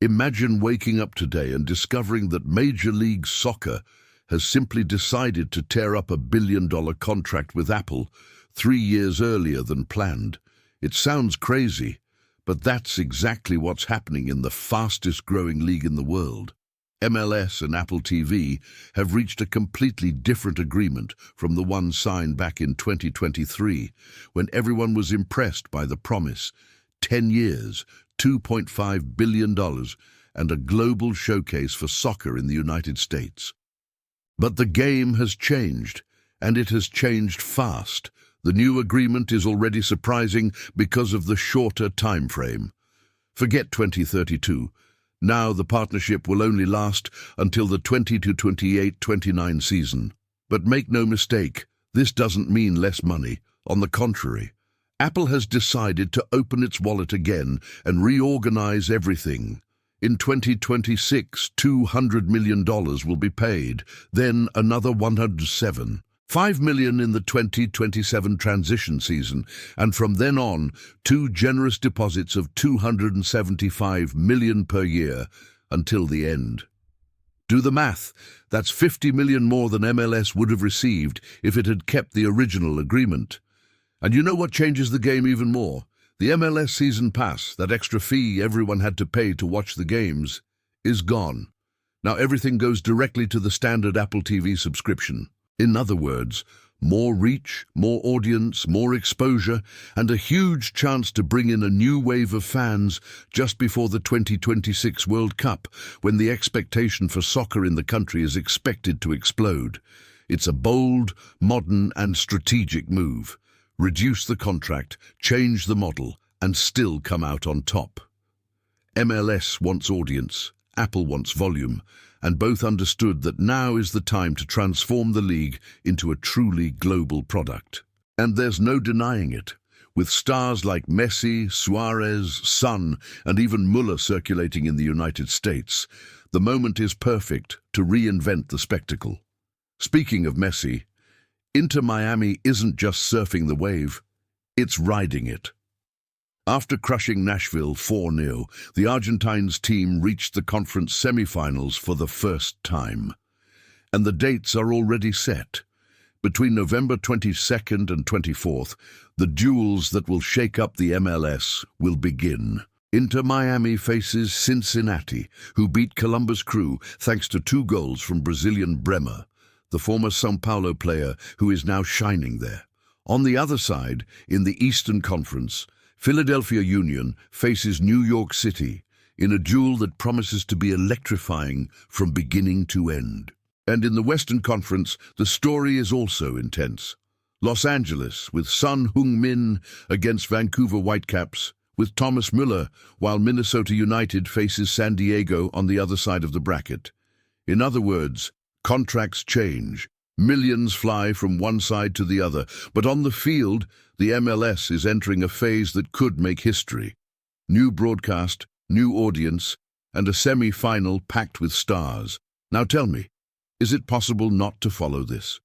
Imagine waking up today and discovering that Major League Soccer has simply decided to tear up $1 billion contract with Apple 3 years earlier than planned. It sounds crazy, but that's exactly what's happening in the fastest-growing league in the world. MLS and Apple TV have reached a completely different agreement from the one signed back in 2023, when everyone was impressed by the promise: 10 years, $2.5 billion, and a global showcase for soccer in the United States. But the game has changed, and it has changed fast. The new agreement is already surprising because of the shorter time frame. Forget 2032. Now the partnership will only last until the 2028-29 season. But make no mistake, this doesn't mean less money. On the contrary, Apple has decided to open its wallet again and reorganize everything. In 2026, $200 million will be paid, then another 107. $5 million in the 2027 transition season, and from then on, 2 generous deposits of $275 million per year until the end. Do the math. That's $50 million more than MLS would have received if it had kept the original agreement. And you know what changes the game even more? The MLS season pass, that extra fee everyone had to pay to watch the games, is gone. Now everything goes directly to the standard Apple TV subscription. In other words, more reach, more audience, more exposure, and a huge chance to bring in a new wave of fans just before the 2026 World Cup, when the expectation for soccer in the country is expected to explode. It's a bold, modern, and strategic move. Reduce the contract, change the model, and still come out on top. MLS wants audience, Apple wants volume, and both understood that now is the time to transform the league into a truly global product. And there's no denying it. With stars like Messi, Suarez, Son, and even Müller circulating in the United States, the moment is perfect to reinvent the spectacle. Speaking of Messi, Inter Miami isn't just surfing the wave, it's riding it. After crushing Nashville 4-0, the Argentines team reached the conference semifinals for the first time. And the dates are already set. Between November 22nd and 24th, the duels that will shake up the MLS will begin. Inter Miami faces Cincinnati, who beat Columbus Crew thanks to 2 goals from Brazilian Bremer, the former São Paulo player who is now shining there. On the other side, in the Eastern Conference, Philadelphia Union faces New York City in a duel that promises to be electrifying from beginning to end. And in the Western Conference, the story is also intense. Los Angeles with Son Heung-min against Vancouver Whitecaps, with Thomas Müller, while Minnesota United faces San Diego on the other side of the bracket. In other words, contracts change. Millions fly from one side to the other, but on the field, the MLS is entering a phase that could make history. New broadcast, new audience, and a semi-final packed with stars. Now tell me, is it possible not to follow this?